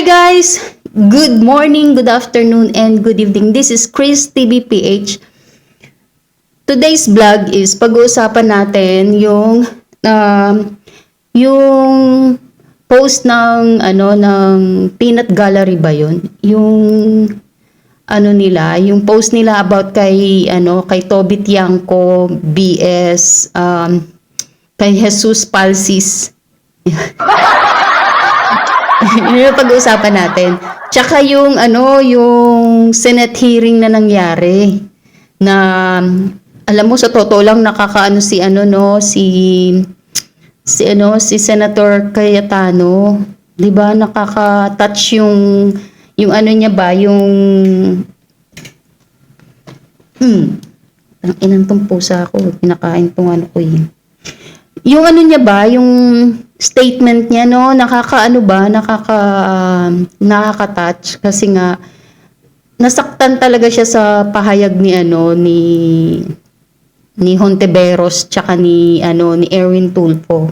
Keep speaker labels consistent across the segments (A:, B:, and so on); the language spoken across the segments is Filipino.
A: Hi guys! Good morning, good afternoon, and good evening. This is Chris TVPH. Today's vlog is pag-uusapan natin yung post ng Peanut Gallery ba yun? Yung post nila about kay Toby Tiangco BS kay Jesus Palsis. Yun yung pag-uusapan natin. Tsaka yung Senate hearing na nangyari na alam mo sa totoo lang nakakaano si Senator Cayetano, 'di ba? Nakaka-touch yung ano niya ba, ang inang tong pusa ko, pinakain tong ano ko yun. Yung ano niya ba, yung statement niya, no, nakaka-touch kasi nga nasaktan talaga siya sa pahayag ni Hontiveros tsaka ni Erwin Tulfo.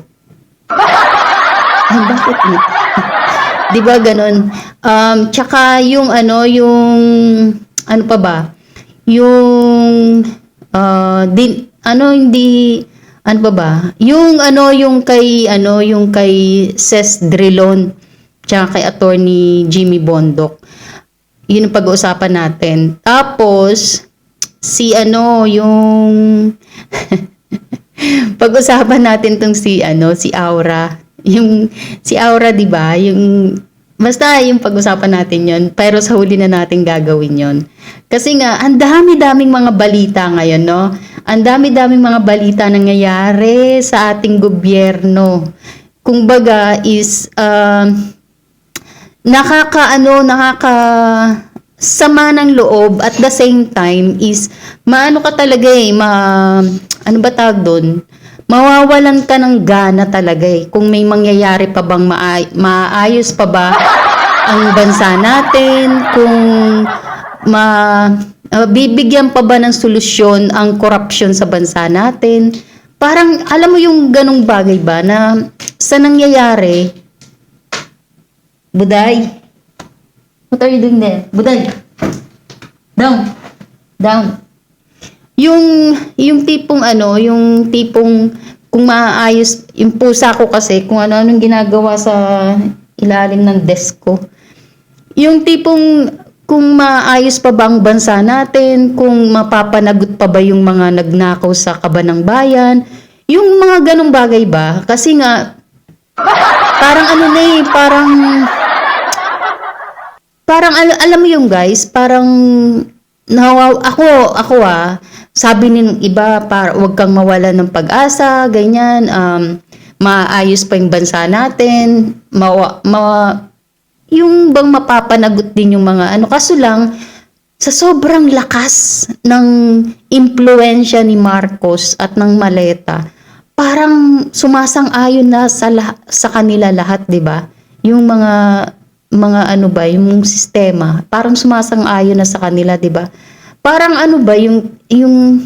A: Ay, bakit ni? 'Di ba ganon? Tsaka yung ano pa ba? Yung yung kay Ses Drilon tsaka kay Attorney Jimmy Bondoc. Yun ang pag-uusapan natin. Tapos yung pag-usapan natin tong si Aura. Si Aura, 'di ba? Basta yung pag-usapan natin yon, pero sa huli na natin gagawin yon. Kasi nga, ang dami-daming mga balita ngayon, no? Ang dami-daming mga balita nangyayari sa ating gobyerno. Kumbaga is, sama ng loob at the same time is, ano ba tawag doon? Mawawalan ka ng gana talaga kung may mangyayari pa bang maayos pa ba ang bansa natin, kung bibigyan pa ba ng solusyon ang korupsyon sa bansa natin. Parang alam mo yung ganong bagay ba na sa nangyayari. Buday, what are you doing there? Buday, down. Yung tipong kung maayos yung pusa ko kasi kung anong ginagawa sa ilalim ng desk ko. Yung tipong kung maayos pa ba ang bansa natin, kung mapapanagot pa ba yung mga nagnakaw sa kaban ng bayan, yung mga ganong bagay ba? Kasi nga parang parang alam mo yung guys, parang ako sabi ng iba, para wag kang mawala ng pag-asa, ganyan, maayos pa yung bansa natin, yung bang mapapanagot din yung mga kaso lang, sa sobrang lakas ng impluensya ni Marcos at ng Maleta, parang sumasang-ayon na sa kanila lahat, 'di ba? Yung mga yung sistema, parang sumasang-ayon na sa kanila, 'di ba? Parang yung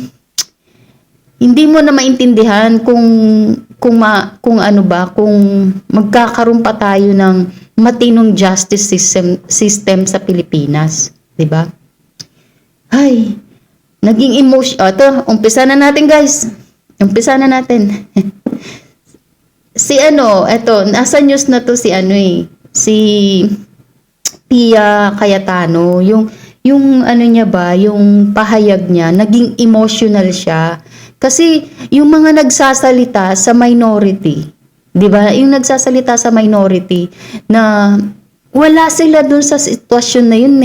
A: hindi mo na maintindihan kung magkakaroon pa tayo ng matinong justice system sa Pilipinas, 'di ba? Ay, naging emotion. Umpisa na natin, guys. Umpisa na natin. Nasa news na to si Pia Cayetano, yung niya ba, yung pahayag niya, naging emotional siya. Kasi yung mga nagsasalita sa minority, 'di ba? Yung nagsasalita sa minority na wala sila dun sa sitwasyon na yun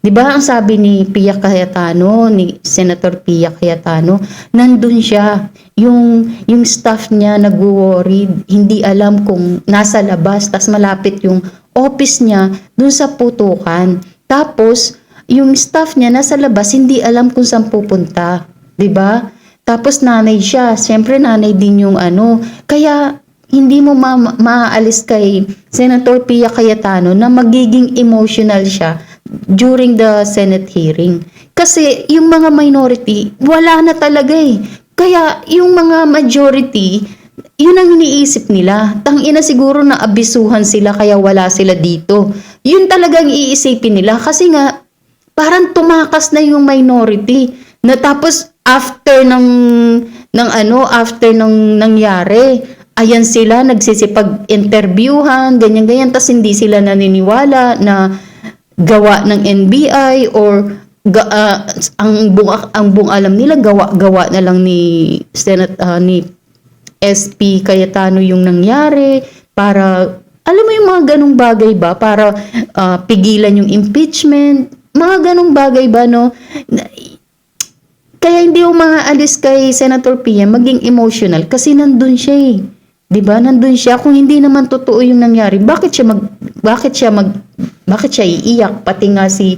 A: 'Di ba? Ang sabi ni Pia Cayetano, ni Senator Pia Cayetano, nandun siya. Yung staff niya nagwo-worried, hindi alam kung nasa labas, tas malapit yung office niya dun sa putukan. Tapos yung staff niya nasa labas, hindi alam kung saan pupunta, 'di ba? Tapos nanay siya, siyempre nanay din yung kaya hindi mo maaalis kay Senator Pia Cayetano na magiging emotional siya during the Senate hearing. Kasi yung mga minority, wala na talaga Kaya yung mga majority, Yun ang iniisip nila. Tangina siguro na abisuhan sila kaya wala sila dito. Yun talagang iisipin nila kasi nga parang tumakas na yung minority. Na tapos after ng nangyari, ayan sila nagsisipag-interviewhan, ganyan-ganyan, tas hindi sila naniniwala na gawa ng NBI or ang buong alam nila gawa na lang ni ni SP Cayetano yung nangyari para alam mo yung mga ganong bagay ba para pigilan yung impeachment, mga ganong bagay ba no. Kaya hindi yung mga alis kay Senator Pia maging emotional kasi nandun siya eh. 'Di ba? Nandun siya. Kung hindi naman totoo yung nangyari, bakit siya iiyak? Pati nga si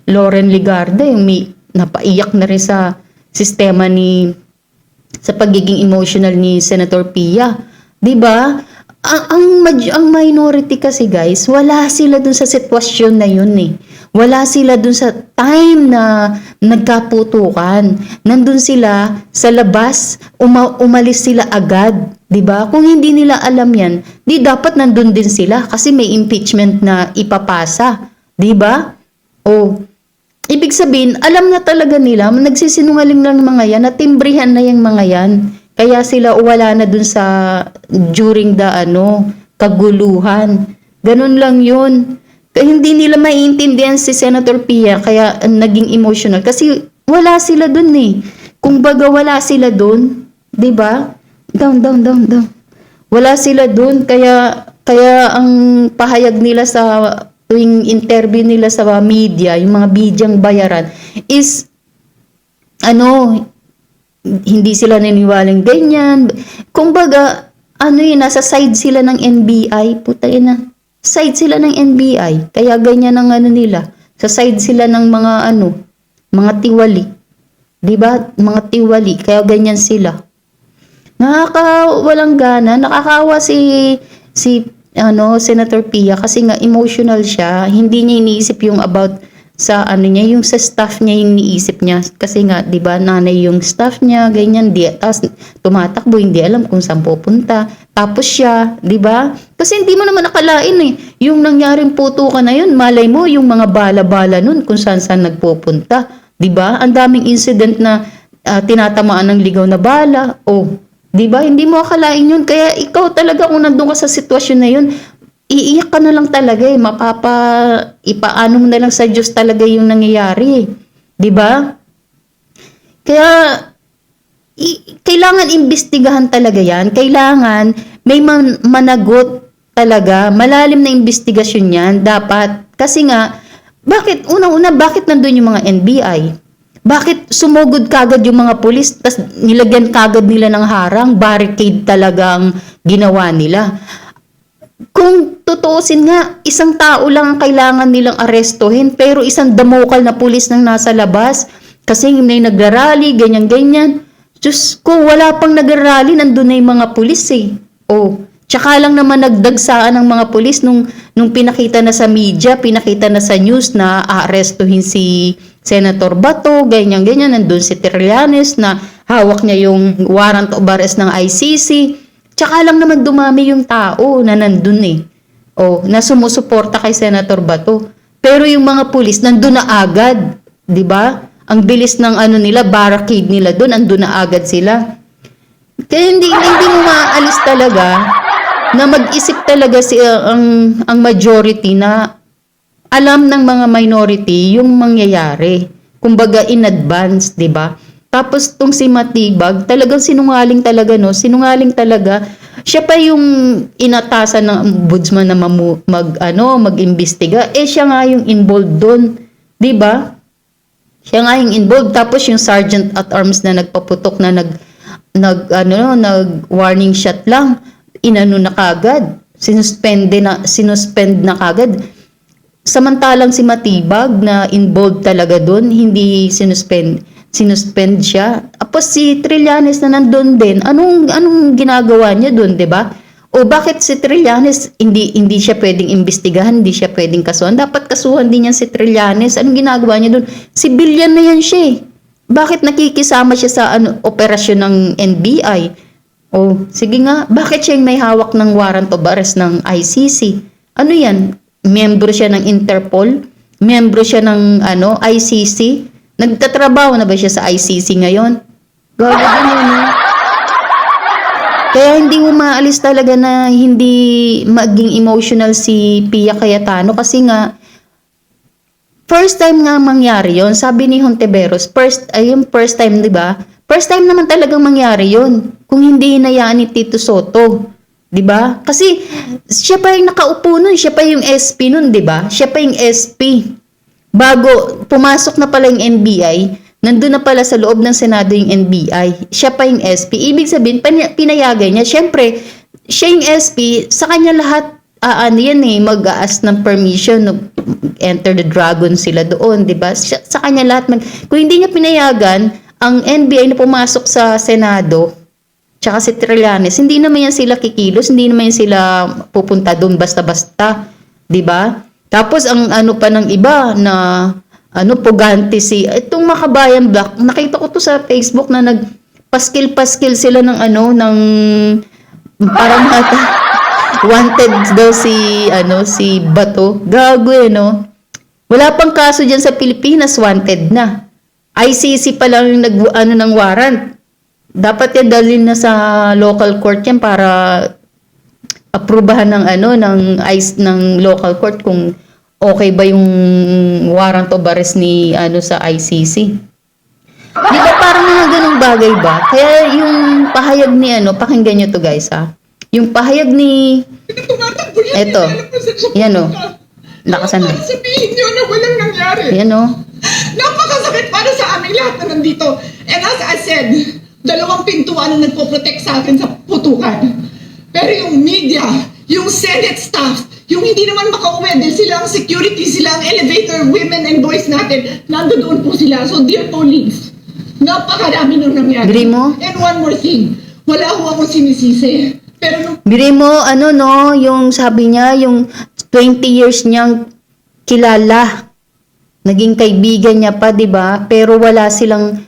A: Loren Legarda yung may napaiyak na rin sa sistema sa pagiging emotional ni Senator Pia. 'Di ba? Ang minority kasi guys, wala sila dun sa sitwasyon na yun eh. Wala sila dun sa time na nagkaputukan. Nandun sila sa labas, umalis sila agad. 'Di ba? Kung hindi nila alam yan, di dapat nandun din sila kasi may impeachment na ipapasa. 'Di ba? O, ibig sabihin, alam na talaga nila, nagsisinungaling lang ng mga yan, natimbrihan na yung mga yan. Kaya sila wala na dun sa during the kaguluhan. Ganun lang yun. Hindi nila maiintindihan si Senator Pia kaya naging emotional kasi wala sila dun eh. Kung baga wala sila dun, 'di ba? Down. Wala sila dun kaya ang pahayag nila sa tuwing interview nila sa media, yung mga bidyang bayaran is hindi sila naniwalang ganyan. Kumbaga, nasa side sila ng NBI. Putay na. Side sila ng NBI. Kaya ganyan ang nila. Sa side sila ng mga tiwali. 'Di ba? Mga tiwali. Kaya ganyan sila. Nakakawalang gana. Nakakawa si Senator Pia kasi nga emotional siya. Hindi niya iniisip yung about sa yung sa staff niya yung iniisip niya kasi nga 'di ba nanay yung staff niya ganyan tapos tumatakbo hindi alam kung saan pupunta tapos siya 'di ba kasi hindi mo naman nakalain yung nangyaring putukan na yun malay mo yung mga bala-bala nun kung saan nagpupunta 'di ba ang daming incident na tinatamaan ng ligaw na bala 'di ba hindi mo akalain yun kaya ikaw talaga kung nandoon ka sa sitwasyon na yun iiyak ka na lang talaga ipaano mo na lang sa Diyos talaga yung nangyayari. 'Di ba? Kaya kailangan imbestigahan talaga yan. Kailangan may managot talaga. Malalim na investigasyon yan. Dapat. Kasi nga, bakit nandun yung mga NBI? Bakit sumugod kagad yung mga pulis tas nilagyan kagad nila ng harang? Barricade talagang ginawa nila. Kung tutuusin nga, isang tao lang ang kailangan nilang arestuhin pero isang damokal na pulis nang nasa labas kasi may nagrarally, ganyan-ganyan. Diyos ko, wala pang nagrarally, nandun na yung mga pulis eh. Tsaka lang naman nagdagsaan ng mga pulis nung pinakita na sa media, pinakita na sa news na aarestuhin si Senator Bato, ganyan-ganyan, nandun si Trillanes na hawak niya yung warrant of arrest ng ICC. Tsaka lang naman dumami yung tao na nandun eh. Na sumusuporta kay Senator Bato. Pero yung mga pulis nandun na agad. 'Di ba? Ang bilis ng nila, barricade nila doon, andun na agad sila. Kaya hindi mo maaalis talaga na mag-isip talaga ang majority na alam ng mga minority yung mangyayari. Kumbaga in advance, 'di ba? Tapos tong si Matibag, talagang sinungaling talaga, no? Sinungaling talaga. Siya pa yung inatasan ng ombudsman na mag-imbestiga. Siya nga yung involved doon. 'Di ba? Siya nga yung involved. Tapos yung sergeant at arms na nagpaputok na nag-warning shot lang. Na kagad. Sinuspend na kagad. Samantalang si Matibag na involved talaga doon, hindi sinuspend siya. Tapos si Trillanes na nandun din, anong ginagawa niya doon, 'di ba? Bakit si Trillanes hindi siya pwedeng imbestigahan, hindi siya pwedeng kasuhan? Dapat kasuhan din yan si Trillanes. Anong ginagawa niya doon? Civilian na yan siya. Bakit nakikisama siya sa operasyon ng NBI? Oh, sige nga, bakit siya yung may hawak ng warrant of arrest ng ICC? Ano yan? Miyembro siya ng Interpol? Miyembro siya ng ICC? Nagtatrabaho na ba siya sa ICC ngayon? Gago din yun, eh. Kaya hindi mo maalis talaga na hindi maging emotional si Pia Cayetano kasi nga first time nga mangyari yon. Sabi ni Hontiveros, yung first time, 'di ba? First time naman talagang mangyari yon. Kung hindi hinayaan ni Tito Soto, 'di ba? Kasi siya pa yung nakaupo nun, siya pa yung SP nun, 'di ba? Siya pa yung SP. Bago pumasok na pala yung NBI, nandun na pala sa loob ng Senado yung NBI. Siya pa yung SP. Ibig sabihin, pinayagan niya. Siyempre, siya yung SP, sa kanya lahat, mag-aas ng permission, enter the dragon sila doon, di ba? Sa kanya lahat, kung hindi niya pinayagan, ang NBI na pumasok sa Senado, tsaka si Trillanes, hindi naman yan sila kikilos, hindi naman yan sila pupunta doon basta-basta, di ba? Tapos ang pa ng iba na pugante itong Makabayan Black, nakita ko to sa Facebook na nagpaskil-paskil sila ng ng parang wanted daw si Bato. Gago no. Wala pang kaso diyan sa Pilipinas, wanted na. ICC pa lang yung ng warrant. Dapat yan dalhin na sa local court yan para aprubahan ng local court kung okay ba yung warrant of arrest ni sa ICC. Di ba parang mga ganung bagay ba? Kaya yung pahayag ni pakinggan nyo to guys ha. Yung pahayag ni eto. Yan o. Lakasan na.
B: Sabihin nyo na walang nangyari.
A: Yan o.
B: Napakasakit para sa aming lahat na nandito. And as I said, 2 pintuan ang nagpo-protect sa akin sa putukan. Pero yung media, yung Senate staff, yung hindi naman makauwi dahil sila ang security, sila ang elevator, women and boys natin, nandoon po sila. So dear police, napakarami nung nangyari.
A: Biri mo?
B: And one more thing, wala ho akong sinisisi. Pero nung
A: Biri mo, yung sabi niya, yung 20 years niyang kilala. Naging kaibigan niya pa, 'di ba? Pero wala silang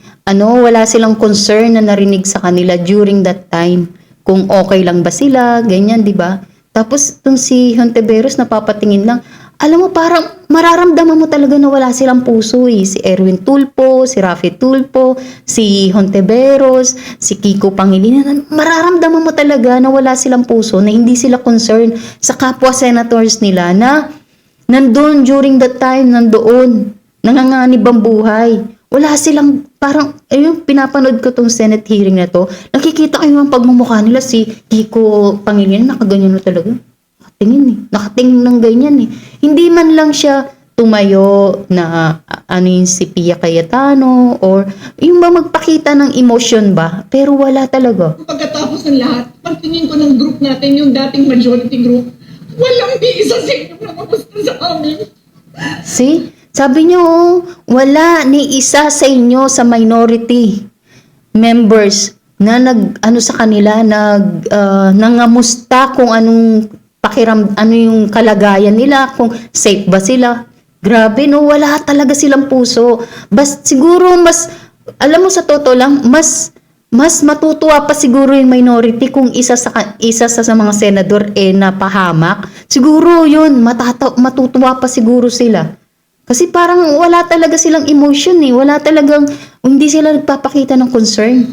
A: concern na narinig sa kanila during that time. Kung okay lang ba sila, ganyan, 'di ba? Tapos itong si Hontiveros napapatingin lang. Alam mo, parang mararamdaman mo talaga na wala silang puso eh. Si Erwin Tulfo, si Raffy Tulfo, si Hontiveros, si Kiko Pangilinan. Mararamdaman mo talaga na wala silang puso, na hindi sila concerned sa kapwa senators nila na nandun during that time, nandoon, nanganganib ang buhay. Wala silang, parang, yung pinapanood ko tong Senate hearing na to, nakikita ko yung pagmumukha nila, si Kiko Pangilinan, nakaganyan na talaga. Nakatingin ng ganyan eh. Hindi man lang siya tumayo na yung si Pia Cayetano or yung ba magpakita ng emotion ba, pero wala talaga.
B: pagkatapos ng lahat, pagtingin ko ng group natin, yung dating majority group, walang di isa sa inyo na kamusta sa amin.
A: See? Sabi niyo, wala ni isa sa inyo sa minority members na sa kanila, nangamusta kung ano yung kalagayan nila, kung safe ba sila. Grabe no, wala talaga silang puso. Siguro alam mo sa totoo lang, mas matutuwa pa siguro yung minority kung isa sa mga senador napahamak. Siguro yun, matutuwa pa siguro sila. Kasi parang wala talaga silang emotion eh. Hindi sila nagpapakita ng concern.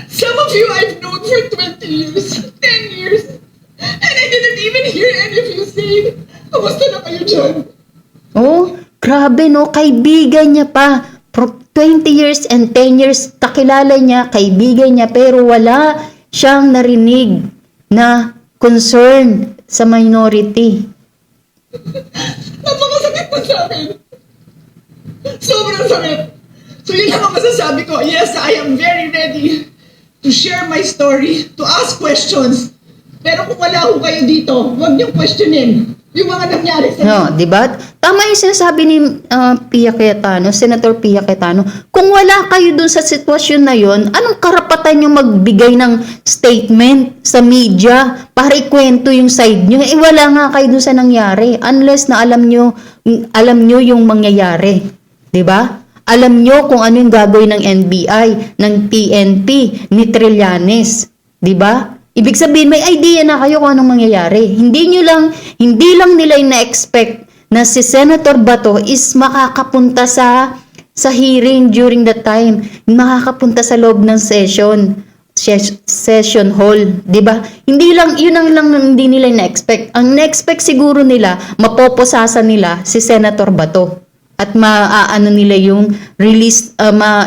B: Some of you I've known for 20 years, 10 years, and I didn't even hear any of you say, kamusta na kayo dyan?
A: Oh, grabe no, kaibigan niya pa. 20 years and 10 years, kakilala niya, kaibigan niya, pero wala siyang narinig na concern sa minority.
B: Napakasakit po sa akin. Sobrang sakit. So yun lang ang masasabi ko. Yes, I am very ready to share my story, to ask questions. Pero kung wala ho kayo dito, huwag niyong questionin yung mga nangyari sa
A: No, di ba? Tama yung sinasabi ni Pia Cayetano, Senator Pia Cayetano. Kung wala kayo dun sa sitwasyon na yon, anong karapatan nyo magbigay ng statement sa media para ikwento yung side nyo? Wala nga kayo dun sa nangyari unless na alam nyo yung mangyayari. Di ba? Alam nyo kung ano yung gagawin ng NBI, ng PNP, ni Trillanes. Di ba? Ibig sabihin, may idea na kayo kung anong mangyayari. Hindi lang nila yung na-expect na si Senator Bato is makakapunta sa hearing during that time. Makakapunta sa loob ng session hall, 'di ba? Hindi lang 'yun ang lang hindi nila na-expect. Ang na-expect siguro nila, mapoposasa nila si Senator Bato at maaano nila yung release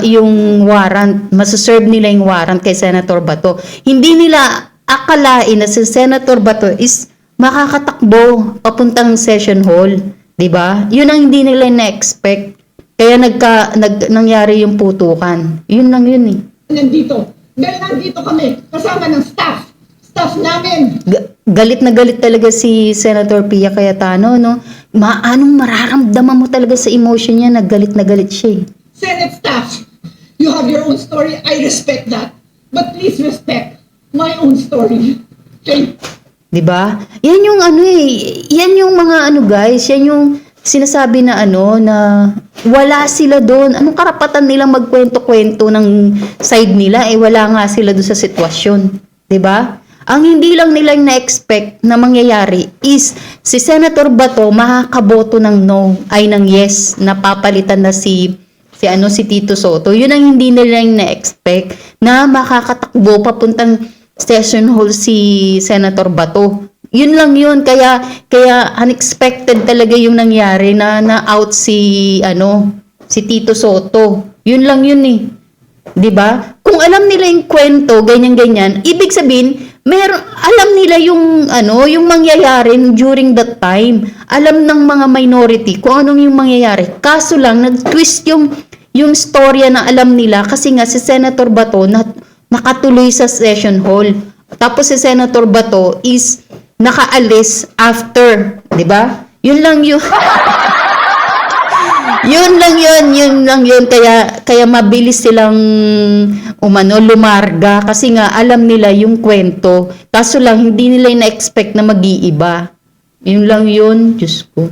A: yung warrant, masaserve nila yung warrant kay Senator Bato. Hindi nila akalain na si Senator Bato is makakatakbo papuntang session hall, 'di ba? 'Yun ang hindi nila na-expect. Kaya nangyari yung putukan. 'Yun lang 'yun eh.
B: Nandito. Dahil nandito kami, kasama ng staff namin.
A: Galit na galit talaga si Senator Pia Cayetano, no? Anong mararamdaman mo talaga sa emotion niya na galit siya eh.
B: Senate staff, you have your own story. I respect that. But please respect my own story. Okay?
A: 'Di ba? Yan yung yan yung mga guys, yan yung sinasabi na na wala sila doon. Anong karapatan nilang magkwento-kwento ng side nila wala nga sila doon sa sitwasyon, 'di ba? Ang hindi lang nila na-expect na mangyayari is si Senator Bato makakaboto ng no ay ng yes, napapalitan na si Tito Soto. 'Yun ang hindi nila na-expect na makakatakbo papuntang session hall si Senator Bato. Yun lang yun, kaya unexpected talaga yung nangyari na out si Tito Soto. Yun lang yun eh. 'Di ba? Kung alam nila yung kwento, ganyan, ibig sabihin, alam nila yung mangyayari during that time. Alam ng mga minority kung anong yung mangyayari. Kaso lang nag-twist yung storya na alam nila kasi nga si Senator Bato nakatuloy sa session hall. Tapos si Senator Bato is nakaalis after, 'di ba? Yun lang yun. yun lang yun kaya mabilis silang lumarga kasi nga alam nila yung kwento. Kaso lang hindi nila na-expect na mag-iiba. Yun lang yun, Diyos ko.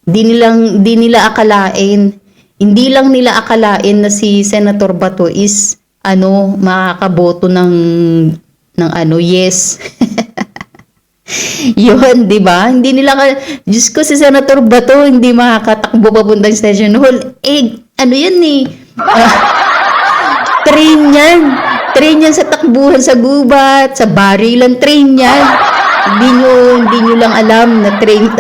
A: Hindi nila akalain. Hindi lang nila akalain na si Senator Bato is makakaboto ng yes. Yun, di ba? Hindi nila Diyos ko, si Senator Bato hindi makakatakbo papuntang session hall. Yan eh. Train yan sa takbuhan sa gubat, sa barilan, train yan. Hindi nyo lang alam na train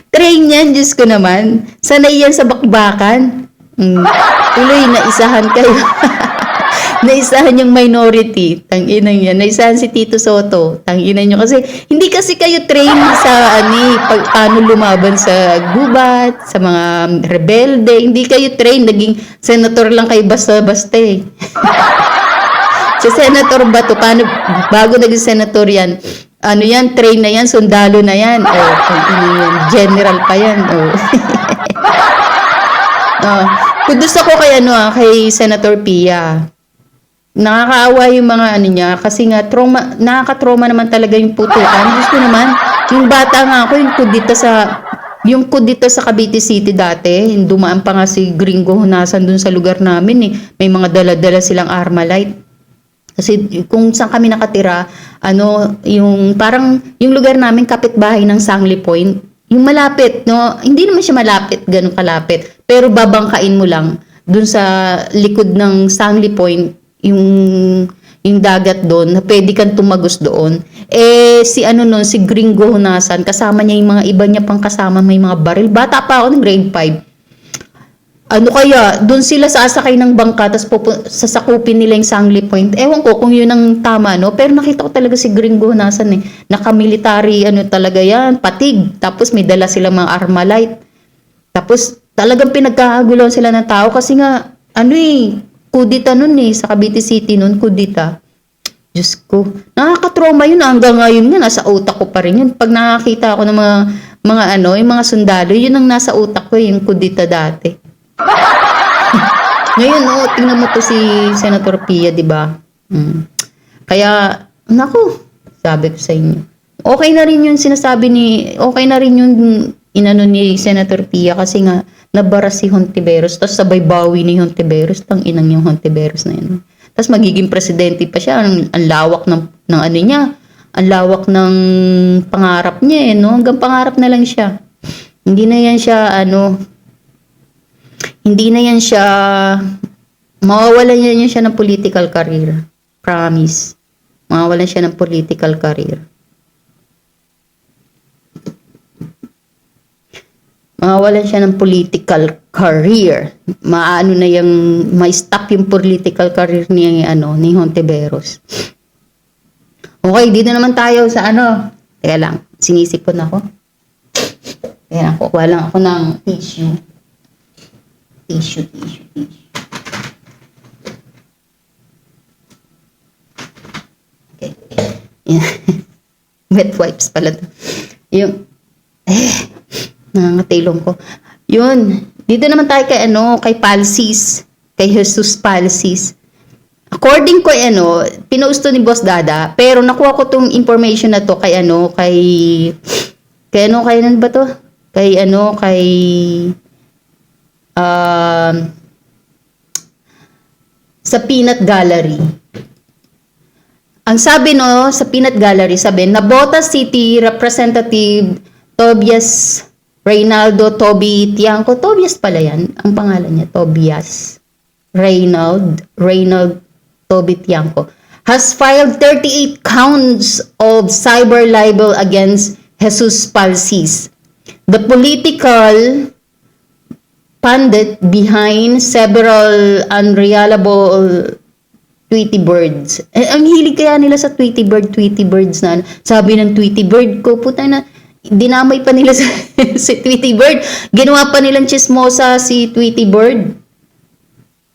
A: train yan, Diyos ko naman. Sanay yan sa bakbakan. Tuloy, naisahan kayo. Naisahan yung minority. Tanginan yan. Naisahan si Tito Soto. Tanginan nyo. Kasi, hindi kasi kayo train sa paano lumaban sa gubat, sa mga rebelde. Hindi kayo train. Naging senator lang kayo basta-basta eh. Sa Senator Bato, bago naging senator yan, train na yan, sundalo na yan. General pa yan. Kudos ako kay Senator Pia. Nakakaawa yung mga niya kasi nga nakaka-trauma naman talaga yung putukan. Gusto naman, yung bata nga ako, yung kudita sa Cavite City dati, dumaan pa nga si Gringo Hunasan dun sa lugar namin eh. May mga dala-dala silang Armalite. Kasi kung saan kami nakatira, yung parang yung lugar namin kapitbahay ng Sangli Point, yung malapit, no? Hindi naman siya malapit, ganun kalapit. Pero babangkain mo lang dun sa likod ng Sangli Point, yung dagat doon, na pwede kang tumagos doon. Si Gringo Hunasan, kasama niya yung mga iba niya pang kasama, may mga baril. Bata pa ako ng grade 5. Kaya, doon sila sasakay ng bangka, tapos sasakupin nila yung Sangli Point. Ewan ko kung yun ang tama, no? Pero nakita ko talaga si Gringo Hunasan eh. Naka-military, talaga yan, patig. Tapos may dala sila mga Armalite. Tapos, talagang pinagkakagulan sila ng tao kasi nga, kudita nun eh, sa Cavite City nun, kudita. Diyos ko, nakaka-trauma yun, hanggang ngayon nga, nasa utak ko pa rin yun. Pag nakakita ako ng yung mga sundalo, yun ang nasa utak ko, yung kudita dati. Ngayon, tingnan mo to si Senator Pia, di ba? Kaya, sabi ko sa inyo, okay na rin yung ni Senator Pia kasi nga, nabara si Hontiveros, tapos sabay bawi ni Hontiveros, tang inang yung Hontiveros na yun. Tapos magiging presidente pa siya, ang lawak ng ano niya, ang lawak ng pangarap niya no? Hanggang pangarap na lang siya. Hindi na yan siya, mawawalan yan siya ng political career. Promise. Mawawalan siya ng political career. Mawawalan siya ng political career. Maano na yung ma-stop yung political career ni Hontiveros. Okay, dito naman tayo sa Teka lang, sinisipon ako. Kaya kukuha lang ako ng tissue. Tissue. Okay. Yeah. Wet wipes pala to. Yung nangangatilong ko. Yun. Dito naman tayo kay Palsis. Kay Jesus Palsis. According ko, pinost to ni Boss Dada, pero nakuha ko tong information na to kay kailan ba to? Sa Peanut Gallery. Ang sabi sa Peanut Gallery, Nabota City Representative Tobias Reynaldo Toby Tiangco. Tobias pala yan. Ang pangalan niya, Tobias. Reynald Toby Tiangco has filed 38 counts of cyber libel against Jesus Palsis, the political pundit behind several unreliable Tweety Birds. Ang hilig kaya nila sa Tweety Birds na sabi ng Tweety Bird ko, puta na, dinamay pa nila si Tweety Bird. Ginawa pa nilang chismosa si Tweety Bird.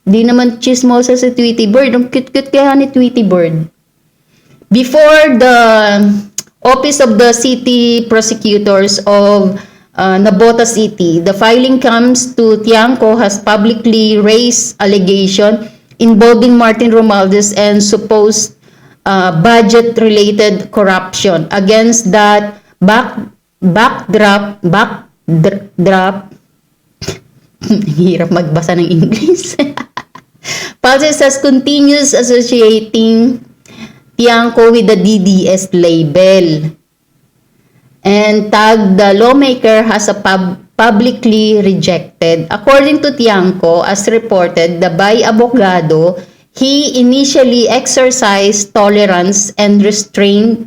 A: Di naman chismosa si Tweety Bird. Ang cute-cute kaya ni Tweety Bird. Before the Office of the City Prosecutors of Nabota City, the filing comes to Tiangco has publicly raised allegation involving Martin Romualdez and supposed budget-related corruption. Against that backdrop, hirap magbasa ng English. Palsis has continues associating Tiangco with the DDS label and tagged the lawmaker as a publicly rejected. According to Tiangco, as reported by abogado, he initially exercised tolerance and restraint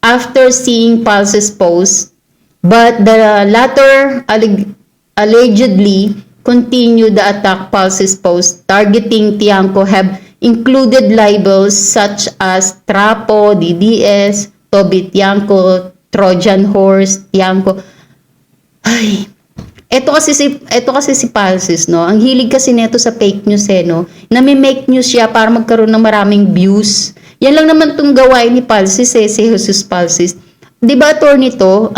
A: after seeing Palsis post, but the latter allegedly continued the attack. Palsis post targeting Tiangco have included libels such as Trapo, DDS, Toby Tiangco, Trojan Horse, Tiangco. Ay, ito kasi si Palsis, no? Ang hilig kasi nito sa fake news, no? Nami-make news siya para magkaroon ng maraming views. Yan lang naman tong gawain ni Palsis, si Jesus Palsis. Di ba, attorney to?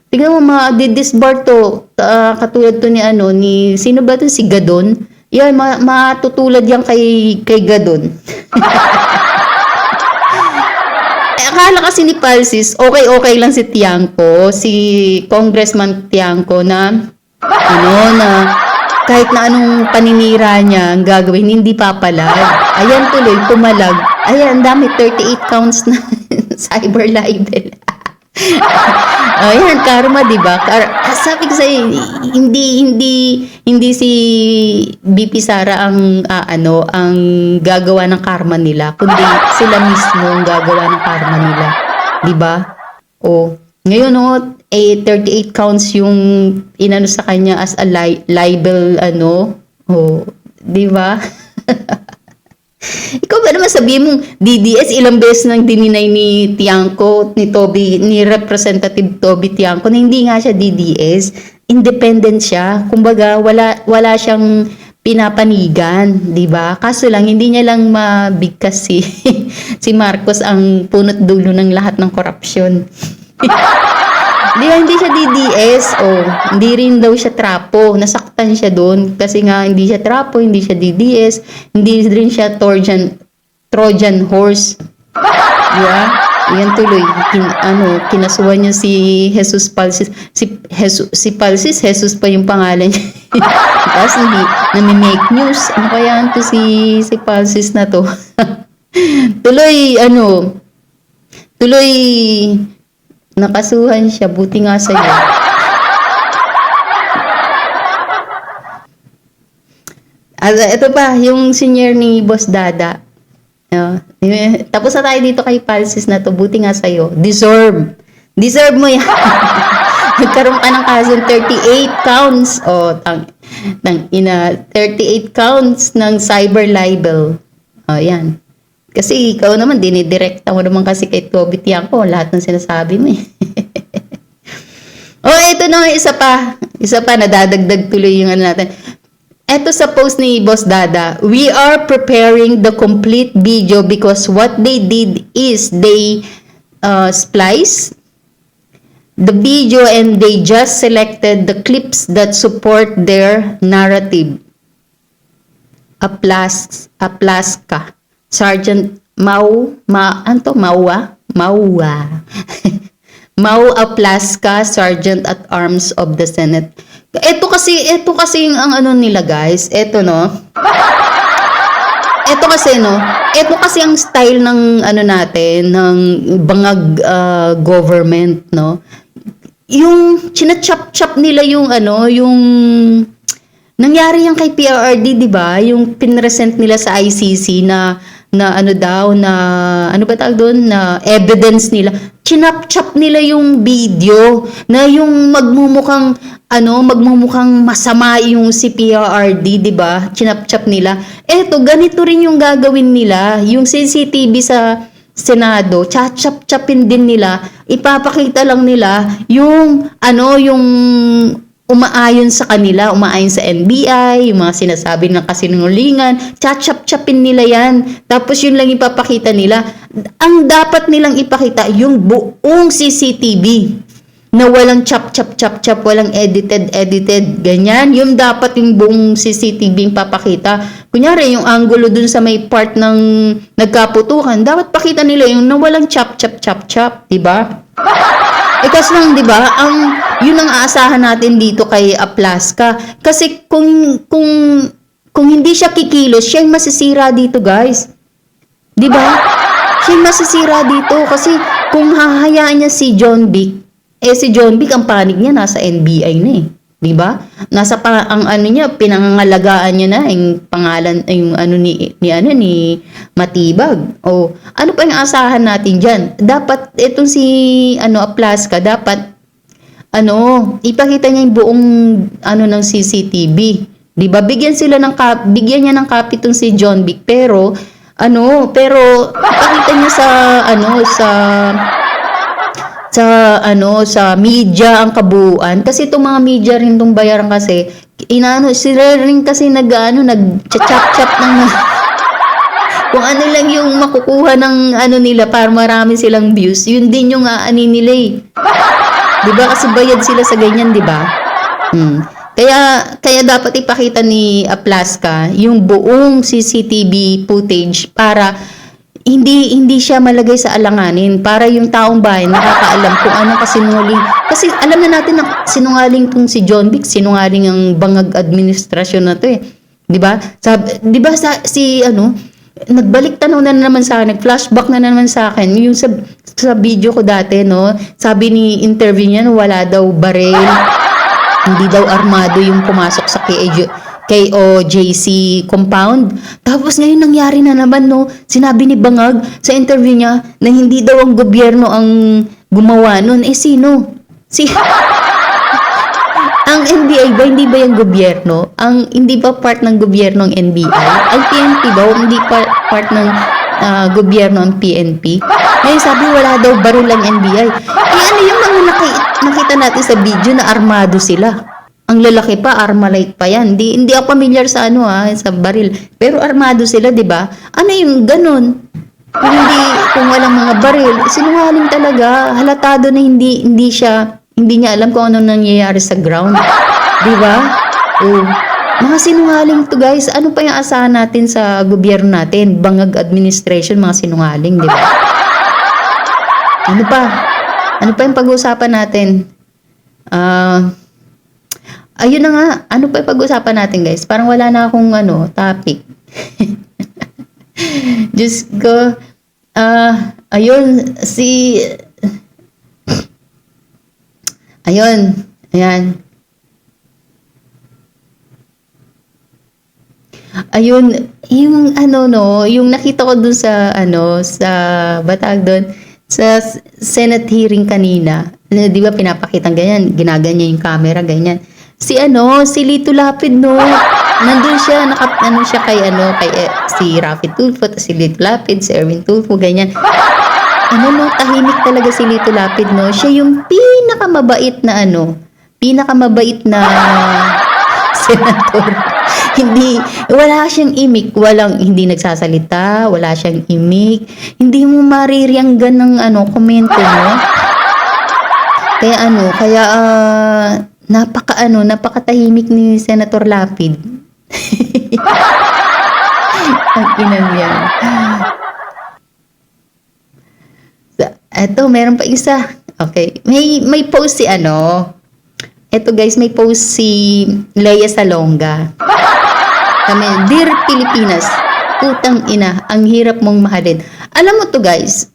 A: Tingnan mo, ma-disbar to. Katulad to ni sino ba to? Si Gadon. Yan, matutulad yan kay Gadon. Akala kasi ni Palsis, okay lang si Tiangco, si Congressman Tiangco na kahit na anong paninira niya ang gagawin, hindi papalag. Ayan tuloy, pumalag. Ayan, dami, 38 counts na cyber libel. Ayan, karma, diba? Sabi ko sa'yo, hindi si BP Sara ang gagawa ng karma nila, kundi sila mismo ang gagawa ng karma nila. Diba? Ngayon, 38 counts yung inano sa kanya as a libel, diba? Ikaw ba naman sabihin mong DDS, ilang beses nang dininay ni Tiangco, ni Representative Toby Tiangco, na hindi nga siya DDS, independent siya. Kumbaga, wala siyang pinapanigan, di ba? Kaso lang, hindi niya lang mabigkas si Marcos ang punot dulo ng lahat ng korupsyon. Di ba, hindi siya DDS, hindi rin daw siya Trapo, nasaktan siya doon, kasi nga hindi siya Trapo, hindi siya DDS, hindi rin siya Trojan Horse. Di ba? Yan tuloy, kinasuhan niya si Jesus Palsis. Si Palsis, Jesus pa yung pangalan niya. Tapos hindi, nami-make news. Ano kaya to si Palsis na to? Tuloy, nakasuhan siya. Buti nga sa'yo. Ito pa, yung senior ni Boss Dada. Tapos na tayo dito kay Palsis na to. Buti nga sa'yo. Deserve mo yan. Nagkaroon ka ng kaso 38 counts. 38 counts ng cyber libel. Yan. Kasi ikaw naman, dinidirekta mo naman kasi kay Toby Tiangco. Lahat ng sinasabi mo eh. Ito na isa pa. Isa pa, nadadagdag tuloy yung natin. Ito sa post ni Boss Dada, we are preparing the complete video because what they did is they splice the video and they just selected the clips that support their narrative. Aplaska. Sergeant Mau Aplaska, Sergeant at Arms of the Senate. Ito kasi ang ano nila guys, ito kasi ang style ng ano natin, ng bangag government, no? Yung china-chop-chop nila yung yung nangyari yan kay PRRD, di ba? Yung pinresent nila sa ICC na ano ba tawag doon, na evidence nila. Chinap-chop nila yung video na yung magmumukhang masama yung si PRRD, di ba? Chinap-chop nila. Eto, ganito rin yung gagawin nila. Yung CCTV sa Senado, chachap-chapin din nila. Ipapakita lang nila yung yung umaayon sa kanila, umaayon sa NBI, yung mga sinasabi ng kasinungalingan, chachap-chapin nila yan. Tapos yun lang ipapakita nila. Ang dapat nilang ipakita, yung buong CCTV na walang chap-chap-chap-chap, walang edited, ganyan. Yung dapat yung buong CCTV yung papakita. Kunyari, yung angulo dun sa may part ng nagkaputukan, dapat pakita nila yung na walang chap-chap-chap-chap, diba? Kasi lang, di ba, yun ang aasahan natin dito kay Aplaska. Kasi kung hindi siya kikilos, siya yung masisira dito, guys. Di ba? Siya yung masisira dito. Kasi kung hahayaan niya si John Vic, si John Vic, ang panig niya nasa NBI na eh. Di ba? Nasa pinangangalagaan niya na yung pangalan, yung ni Matibag. Ano pa yung asahan natin diyan? Dapat itong si Aplaska, dapat ipakita niya yung buong ng CCTV. Di ba? Bigyan niya ng copy itong si John Vic, pero ipakita niya sa media ang kabuuan, kasi itong mga media rin itong bayaran kasi sila rin kasi nag-chop-chop ng kung ano lang yung makukuha ng nila para marami silang views, yun din yung nila eh. Diba? Kasi bayad sila sa ganyan, diba? Kaya dapat ipakita ni Aplaska yung buong CCTV footage para hindi siya malagay sa alanganin, para yung taong bayan nakakaalam kung anong kasinungaling. Kasi alam na natin na sinungaling tong si John Vic, sinungaling ang bangag administrasyon na to eh. 'Di ba? Nagbalik tanaw na naman sa akin, nag-flashback na naman sa akin yung sa video ko dati, no. Sabi ni interview niya, wala daw baril. Hindi daw armado yung pumasok sa KOJC compound. Tapos ngayon nangyari na naman, no. Sinabi ni Bangag sa interview niya na hindi daw ang gobyerno ang gumawa nun. Sino? Ang NBI ba, hindi ba yung gobyerno? Hindi ba part ng gobyerno ang NBI? Ang PNP ba, hindi part ng gobyerno ang PNP? Ngayon sabi, wala daw baril ang NBI. Ano yung mga nakita natin sa video na armado sila? Ang lalaki pa, Armalite pa yan. Hindi ako familiar sa sa baril. Pero armado sila, di ba? Ano yung ganun? Kung walang mga baril, sinungaling talaga. Halatado na hindi niya alam kung ano nangyayari sa ground. Di ba? Mga sinungaling to, guys. Ano pa yung asahan natin sa gobyerno natin? Bangag administration, mga sinungaling, di ba? Ano pa? Ano pa yung pag-uusapan natin? Ayun na nga. Ano pa yung pag-uusapan natin, guys? Parang wala na akong topic. Diyos ko. Ayun. Ayun. Ayan. Ayun, yung yung nakita ko dun sa sa batag doon sa Senate hearing kanina. 'Di ba pinapakitang ganyan, ginaganyan yung camera ganyan. Si Lito Lapid nandun siya, siya kay si Raffy Tulfo, si Lito Lapid, si Erwin Tulfo ganyan. Tahimik talaga si Lito Lapid Siya yung pinakamabait na senator. Wala siyang imik, hindi nagsasalita, wala siyang imik, hindi mo maririyanggan ng komento mo. Kaya napakatahimik ni Senator Lapid. Ang inang yan. Eto, meron pa isa. Okay, may post si Eto guys, may post si Lea Salonga. Dear Pilipinas, putang ina, ang hirap mong mahalin. Alam mo to guys,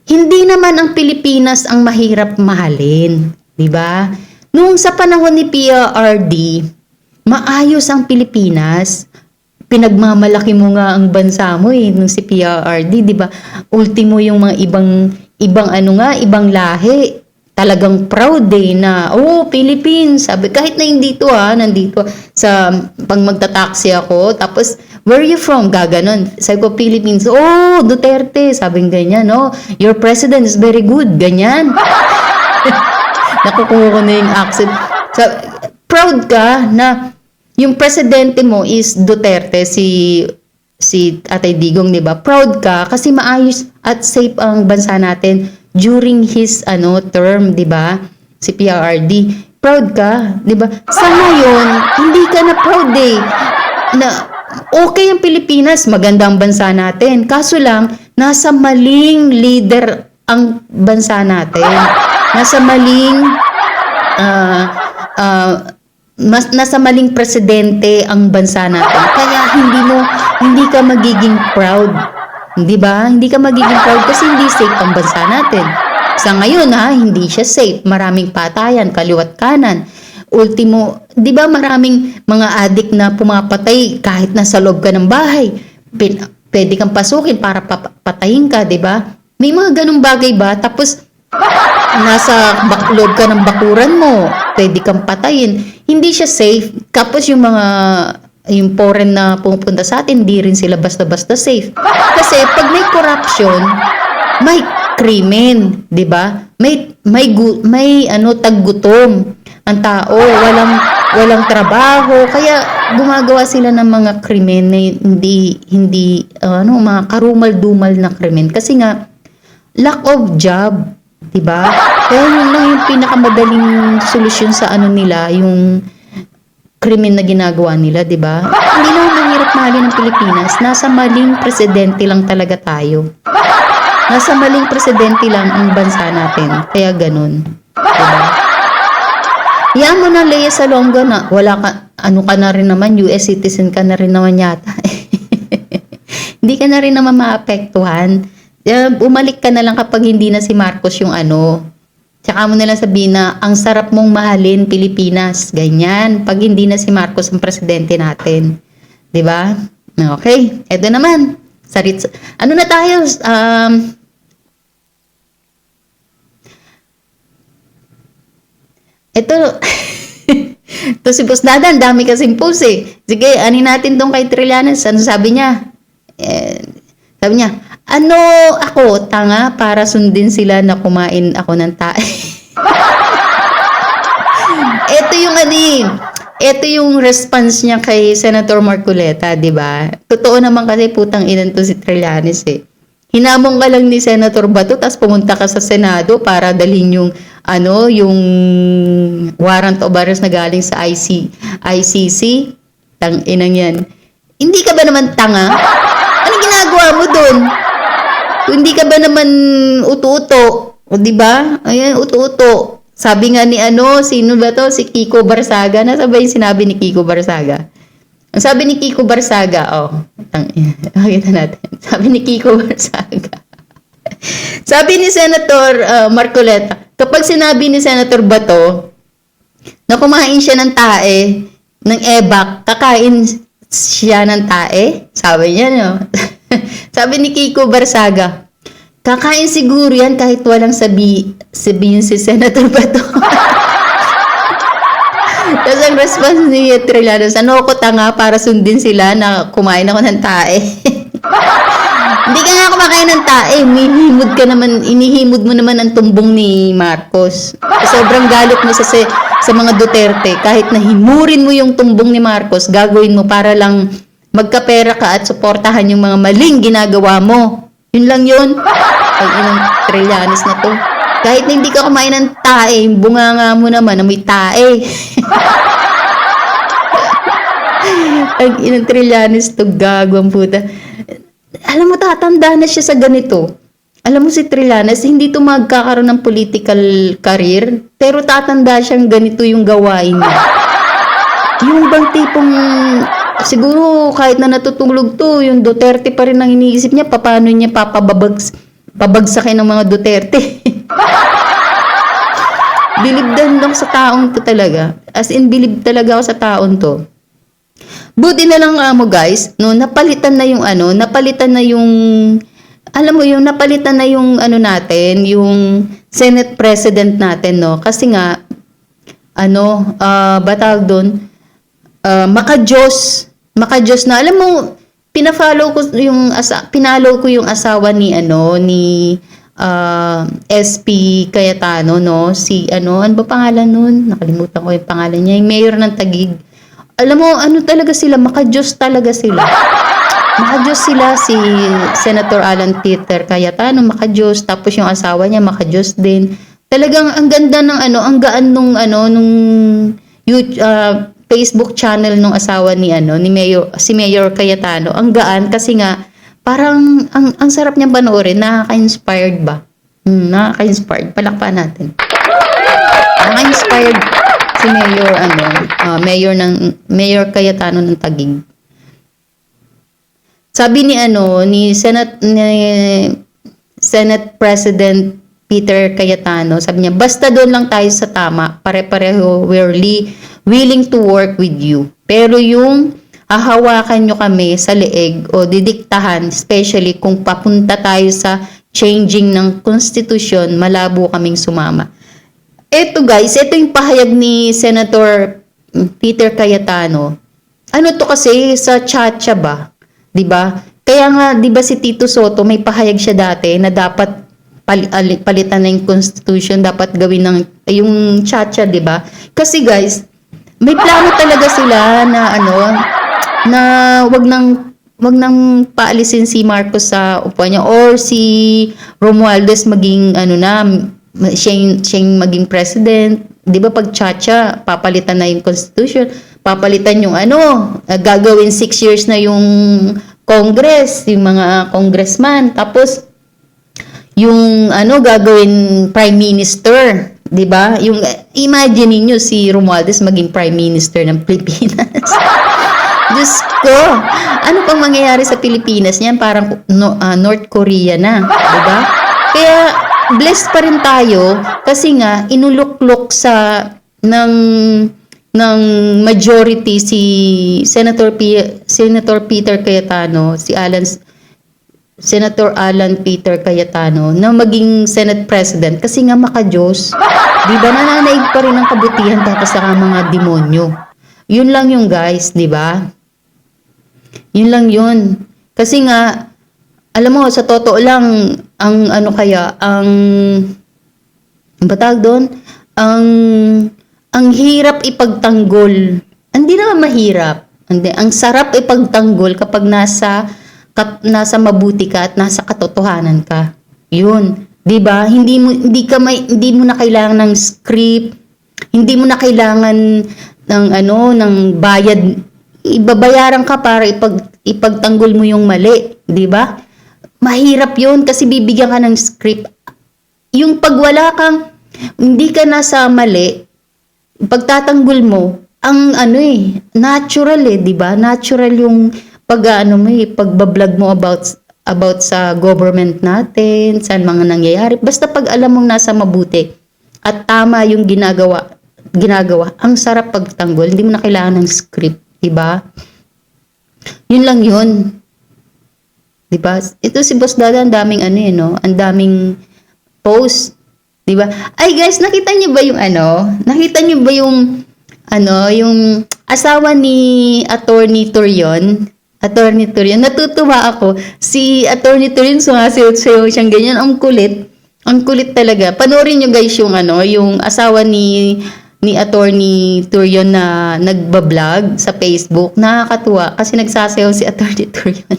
A: hindi naman ang Pilipinas ang mahirap mahalin. Diba? Nung sa panahon ni PRRD, maayos ang Pilipinas. Pinagmamalaki mo nga ang bansa mo nung si PRRD, diba? Ultimo yung mga ibang lahi. Talagang proud na, Philippines. Sabi, kahit na hindi nandito sa pag magta-taxi ako, tapos, where are you from? Gaganon. Sabi ko, Philippines. Duterte. Sabi ganyan, your president is very good. Ganyan. Nakukuha ko na yung accent. Proud ka na yung presidente mo is Duterte, si Atay Digong, di ba? Proud ka kasi maayos at safe ang bansa natin during his term, 'di ba? Si PRRD. Proud ka, 'di ba? Sa ngayon, hindi ka na proud na okay ang Pilipinas, maganda ang bansa natin. Kaso lang nasa maling leader ang bansa natin. Nasa maling nasa maling presidente ang bansa natin. Kaya hindi ka magiging proud. Di ba? Hindi ka magiging proud kasi hindi safe ang bansa natin. Sa ngayon hindi siya safe. Maraming patayan, kaliwat kanan. Ultimo, di ba maraming mga adik na pumapatay kahit nasa loob ka ng bahay. Pwede kang pasukin para patayin ka, di ba? May mga ganung bagay ba? Tapos, nasa loob ka ng bakuran mo, pwede kang patayin. Hindi siya safe. Tapos yung foreign na pupunta sa atin, hindi rin sila basta-basta safe. Kasi pag may corruption, may krimen, 'di ba? May taggutom ang tao, walang trabaho, kaya gumagawa sila ng mga krimen na hindi mga karumal-dumal na krimen kasi nga lack of job, 'di ba? Kaya yun lang yung pinakamadaling solusyon sa nila, yung krimen na ginagawa nila, 'di ba? Hindi naman mahirap mahalin ng Pilipinas. Nasa maling presidente lang talaga tayo. Nasa maling presidente lang ang bansa natin. Kaya ganun, 'di ba? Yan mo na, Lea Salonga, na wala ka ka na rin naman, US citizen ka na rin naman yata. Hindi ka na rin naman maapektuhan. Bumalik ka na lang kapag hindi na si Marcos yung Tsaka mo nalang sabihin na ang sarap mong mahalin Pilipinas. Ganyan. Pag hindi na si Marcos ang presidente natin. 'Di ba? Okay. Ito naman. Ano na tayo? Ito. Ito si Boss Dadan. Dami kasing post Sige, natin tong kay Trillanes. Ano sabi niya? Sabi niya, ako, tanga, para sundin sila na kumain ako ng tae. Ito yung response niya kay Senator Marcoleta, di ba? Totoo naman kasi putang inan to si Trillanes Hinamon ka lang ni Senator Bato, tapos pumunta ka sa Senado para dalhin yung warrant of arrest na galing sa ICC. Tang inang yan. Hindi ka ba naman tanga? Ano ginagawa mo doon? Hindi ka ba naman uto-uto? O di ba? Ayan, uto-uto. Sabi nga ni sino ba to? Si Kiko Barsaga. Nasa ba yung sinabi ni Kiko Barsaga? Ang sabi ni Kiko Barsaga, makita natin. Sabi ni Kiko Barsaga. Sabi ni Senator Marcoleta, kapag sinabi ni Senator Bato na kumain siya ng tae, ng ebak, kakain siya ng tae? Sabi niya, no? Sabi ni Kiko Barsaga, kakain siguro yan kahit walang sabihin si Senator Bato. Tapos ang response ni Trillanes, ano ko tanga para sundin sila na kumain ako ng tae. Hindi ka nga kumakain ng tae, inihimod mo naman ang tumbong ni Marcos. Sobrang galit mo sa mga Duterte, kahit na himurin mo yung tumbong ni Marcos, gagawin mo para lang magkapera ka at suportahan yung mga maling ginagawa mo. Yun lang yun. Ang inang Trillanes na to. Kahit na hindi ka kumain ng tae, yung bunganga mo naman na may tae. Ang inang Trillanes to, gago ang puta. Alam mo, tatanda na siya sa ganito. Alam mo si Trillanes, hindi to magkakaroon ng political career, pero tatanda siyang ganito yung gawain niya. Yung bang tipong, siguro kahit na natutulog to, yung Duterte pa rin ang iniisip niya, paano niya pabagsakin ng mga Duterte. Bilibdan lang sa taong to talaga. As in, bilib talaga ako sa taong to. Buti na lang mo guys, no, napalitan na yung napalitan na yung, alam mo yung napalitan na yung natin, yung Senate President natin, no? Kasi nga, batawag doon, maka-Diyos na, alam mo, pinalo ko yung asawa ni SP Cayetano, no? Si ano ba pangalan nun? Nakalimutan ko yung pangalan niya, yung mayor ng Taguig. Alam mo, talaga sila, maka-Diyos talaga sila. Maka-Diyos sila, si Senator Alan Peter Cayetano, maka-Diyos, tapos yung asawa niya, maka-Diyos din. Talagang ang ganda ng ang gaan nung Facebook channel nung asawa ni si Mayor Cayetano. Ang gaan kasi nga parang ang sarap niyang panoorin, nakaka-inspired ba? Nakaka-inspired. Palakpakan natin. Nakaka-inspired si Mayor Cayetano ng Taguig. Sabi ni Senate President Peter Cayetano, sabi niya, basta doon lang tayo sa tama, pare-pareho, we're willing to work with you. Pero yung hahawakan nyo kami sa leeg o didiktahan, especially kung papunta tayo sa changing ng konstitusyon, malabo kaming sumama. Ito guys, ito yung pahayag ni Senator Peter Cayetano. Ano to kasi sa Chacha ba? 'Di ba? Kaya nga 'di ba si Tito Soto may pahayag siya dati na dapat palitan na yung constitution, dapat gawin ng yung Chacha, 'di ba? Kasi guys, may plano talaga sila na na wag nang paalisin si Marcos sa upuan niya or si Romualdez maging siya maging president. 'Di ba pag Chacha, papalitan na yung constitution, papalitan yung gagawin 6 years na yung Congress, yung mga congressman, tapos yung gagawin prime minister, 'di ba? Yung imagine niyo si Romualdez maging prime minister ng Pilipinas. Diyos ko, ano pang mangyayari sa Pilipinas niyan? Parang North Korea na, 'di ba? Kaya blessed pa rin tayo kasi nga inuluklok ng majority si Senator Peter Cayetano, Senator Alan Peter Cayetano na maging Senate President kasi nga maka-Diyos. Di ba nananaig pa rin ang kabutihan tapos sa mga demonyo. Yun lang yung guys, di ba? Yun lang yun. Kasi nga, alam mo, sa totoo lang, ang batag doon, ang hirap ipagtanggol. Hindi naman mahirap. Ang sarap ipagtanggol kapag nasa mabuti ka at nasa katotohanan ka. Yun, 'di ba? Hindi mo na kailangan ng script, hindi mo na kailangan ng bayad. Ibabayaran ka para ipagtanggol mo yung mali, 'di ba? Mahirap 'yun kasi bibigyan ka ng script. yung pag wala kang, hindi ka nasa mali, pagtatanggol mo, ang ano natural di ba? Natural yung pag-ano mo pagbablog mo about sa government natin, saan mga nangyayari. Basta pag alam mong nasa mabuti at tama yung ginagawa, ang sarap pagtanggol. Hindi mo na kailangan ng script, di ba? Yun lang yun. Di ba? Ito si Boss Dada, ang daming ang daming post. Di ba? Ay guys, nakita niyo ba yung Nakita niyo ba yung yung asawa ni Attorney Torion? Attorney Torion, natutuwa ako. Si Attorney Torion sumasayaw siyang ganyan, ang kulit. Ang kulit talaga. Panoorin niyo guys yung yung asawa ni Attorney Torion na nagba-vlog sa Facebook. Nakakatuwa kasi nagsasayaw si Attorney Torion.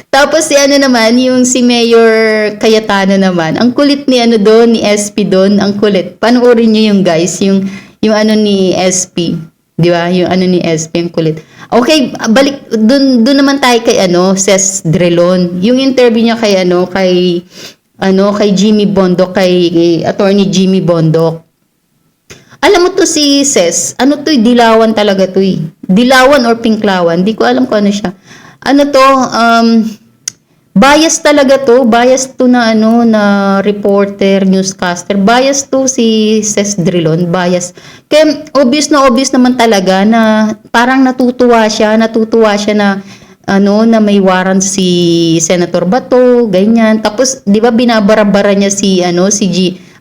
A: Tapos si naman, yung si Mayor Cayetano naman, ang kulit ni doon, ni SP doon, ang kulit. Panoorin niyo yung guys, yung ni SP. Di ba? Yung ni SP, ang kulit. Okay, balik, doon naman tayo kay Ses Drilon. Yung interview niya kay kay Jimmy Bondoc, kay Attorney Jimmy Bondoc. Alam mo to si Ses, dilawan talaga to Dilawan or pinklawan, di ko alam kung ano siya. Bias talaga to. Bias to na na reporter, newscaster. Bias to si Ses Drilon. Bias. Kaya obvious naman talaga na parang natutuwa siya na na may warrant si Senator Bato, ganyan. Tapos 'di ba binabarabara niya si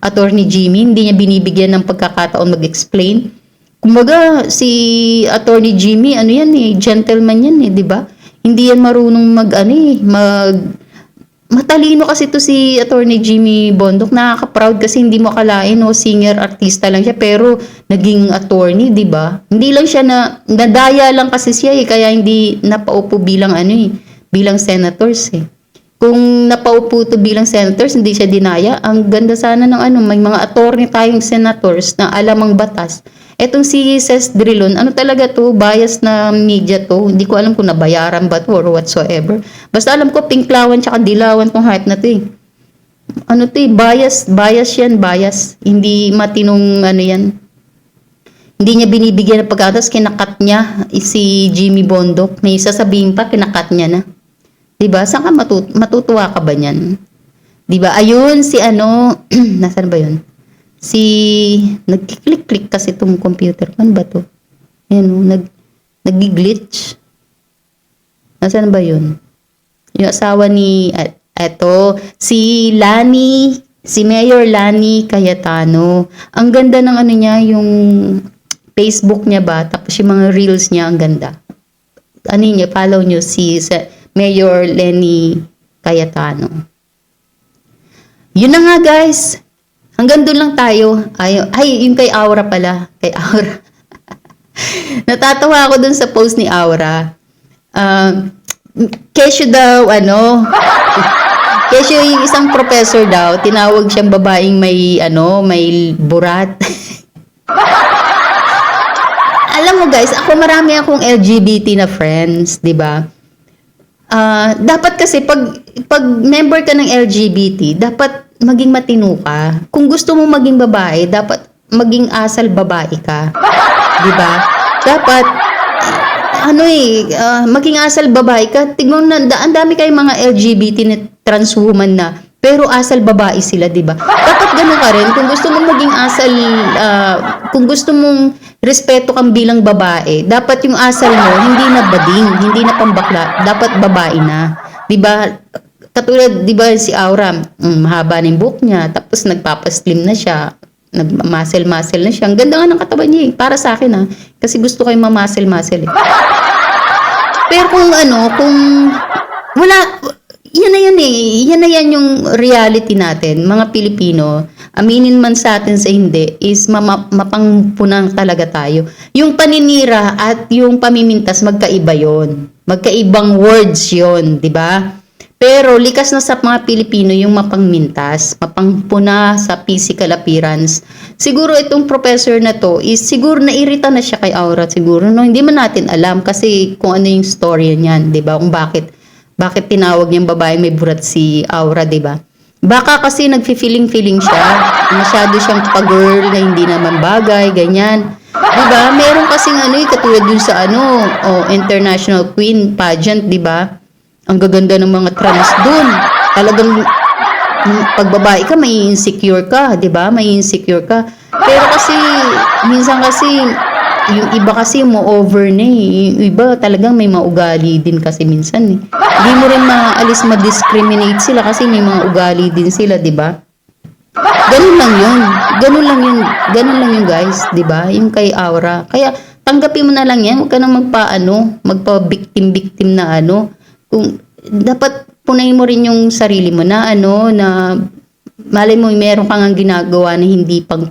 A: Attorney Jimmy, hindi niya binibigyan ng pagkakataon mag-explain. Kumbaga si Attorney Jimmy, gentleman yan 'di ba? Hindi yan marunong matalino kasi to si Attorney Jimmy Bondoc. Nakaka-proud kasi hindi mo akalain singer, artista lang siya pero naging attorney, 'di ba? Hindi lang siya nadaya lang kasi siya kaya hindi napaupo bilang bilang senators Kung napaupo to bilang senators, hindi siya dinaya. Ang ganda sana ng may mga attorney tayong senators na alam ang batas. Etong si Ses Drilon, talaga to, bias na media to. Hindi ko alam kung nabayaran ba to or whatsoever. Basta alam ko, pinklawan tsaka dilawan tong hype na to bias yan, bias. Hindi matinong yan. Hindi niya binibigyan ng pagkatas, kinakat niya si Jimmy Bondoc. May sasabihin pa, kinakat niya na. Diba? Saan ka matutuwa ka ba niyan? Diba? Ayun, si nasaan ba yun? Nag-click kasi itong computer. Ano ba to? Ayan nag-glitch. Nasaan ba yun? Yung asawa ni, si Mayor Lani Cayetano. Ang ganda ng niya, yung Facebook niya ba? Tapos yung mga reels niya, ang ganda. Follow nyo si Mayor Lani Cayetano. Yun na nga guys. Hanggang doon lang tayo. Ay, yung kay Aura pala. Kay Aura. Natatawa ako dun sa post ni Aura. Kesyo daw, Kesyo yung isang professor daw, tinawag siyang babaeng may burat. Alam mo guys, marami akong LGBT na friends, di ba? Dapat kasi pag member ka ng LGBT, dapat maging matino ka. Kung gusto mo maging babae, dapat maging asal babae ka. 'Di ba? Dapat maging asal babae ka. Tingnan na, ang dami kayong mga LGBT na trans woman na pero asal babae sila, 'di ba? Dapat ganoon ka rin kung gusto mong maging asal kung gusto mong respeto kang bilang babae, dapat yung asal mo hindi na bading, hindi na pambakla, dapat babae na. 'Di ba? Katulad, di ba si Aura, mahaba na yung buhok niya, tapos nagpapaslim na siya, nagmamuscle-muscle na siya. Ang ganda nga ng katawan niya para sa akin kasi gusto ko yung mamuscle-muscle Pero kung wala, yan na yan yung reality natin, mga Pilipino, aminin man sa atin sa hindi, is mapangpunang talaga tayo. Yung paninira at yung pamimintas, magkaiba yon. Magkaibang words yon, di ba? Pero likas na sa mga Pilipino yung mapangmintas, mapangpuna sa physical appearance. Siguro itong professor na to is siguro nairita na siya kay Aura siguro. Hindi man natin alam kasi kung ano yung story niyan, 'di ba? Kung bakit tinawag niyang babae may burat si Aura, 'di ba? Baka kasi nagfi-feeling siya. Masyado siyang pa-girl na hindi naman bagay, ganyan. Diba? Meron kasing katulad dun sa International Queen Pageant, diba? Ang gaganda ng mga trans dun. Talagang pag babae ka, may insecure ka, 'di ba? May insecure ka. Pero kasi minsan kasi yung iba kasi mo over na eh. Yung iba talagang may maugali din kasi minsan eh. Hindi mo rin maalis ma-discriminate sila kasi may mga ugali din sila, 'di ba? Ganun lang 'yun. Ganun lang 'yun, guys, 'di ba? Yung kay Aura. Kaya tanggapin mo na lang 'yan. Huwag ka nang magpa-victim na kung dapat punayin mo rin yung sarili mo na na malay mo meron kang ginagawa na hindi pang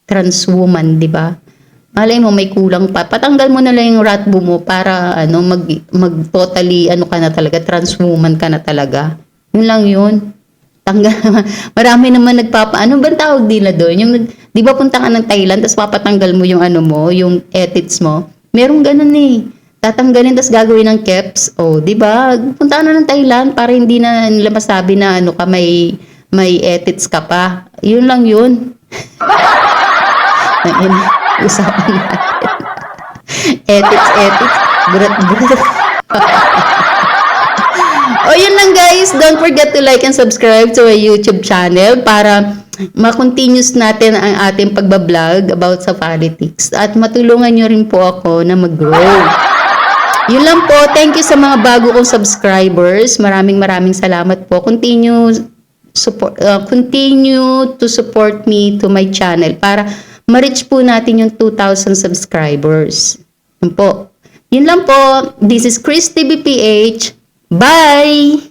A: trans woman, 'di ba? Malay mo may kulang pa. Patanggal mo na lang yung ratbo mo para mag totally ka na talaga, trans woman ka na talaga. Yun lang yun. Tanggal. Marami naman ano bang tawag nila doon? Yung 'di ba punta ka ng Thailand tapos papatanggal mo yung mo, yung edits mo. Merong ganun eh. Tatanggalin tas gagawin ng caps. Oh, 'di ba? Punta ka na ng Thailand para hindi na nila masabi na ka may edits ka pa. Yun lang yun. Usapan natin. edits. Burat. O yun lang, guys. Don't forget to like and subscribe to my YouTube channel para ma-continuous natin ang ating pagbablog about sa politics. At matulungan nyo rin po ako na mag-grow. Yun lang po. Thank you sa mga bago kong subscribers. Maraming salamat po. Continue to support me to my channel para ma-reach po natin yung 2,000 subscribers. Yun po. Yun lang po. This is Chris TVPH. Bye!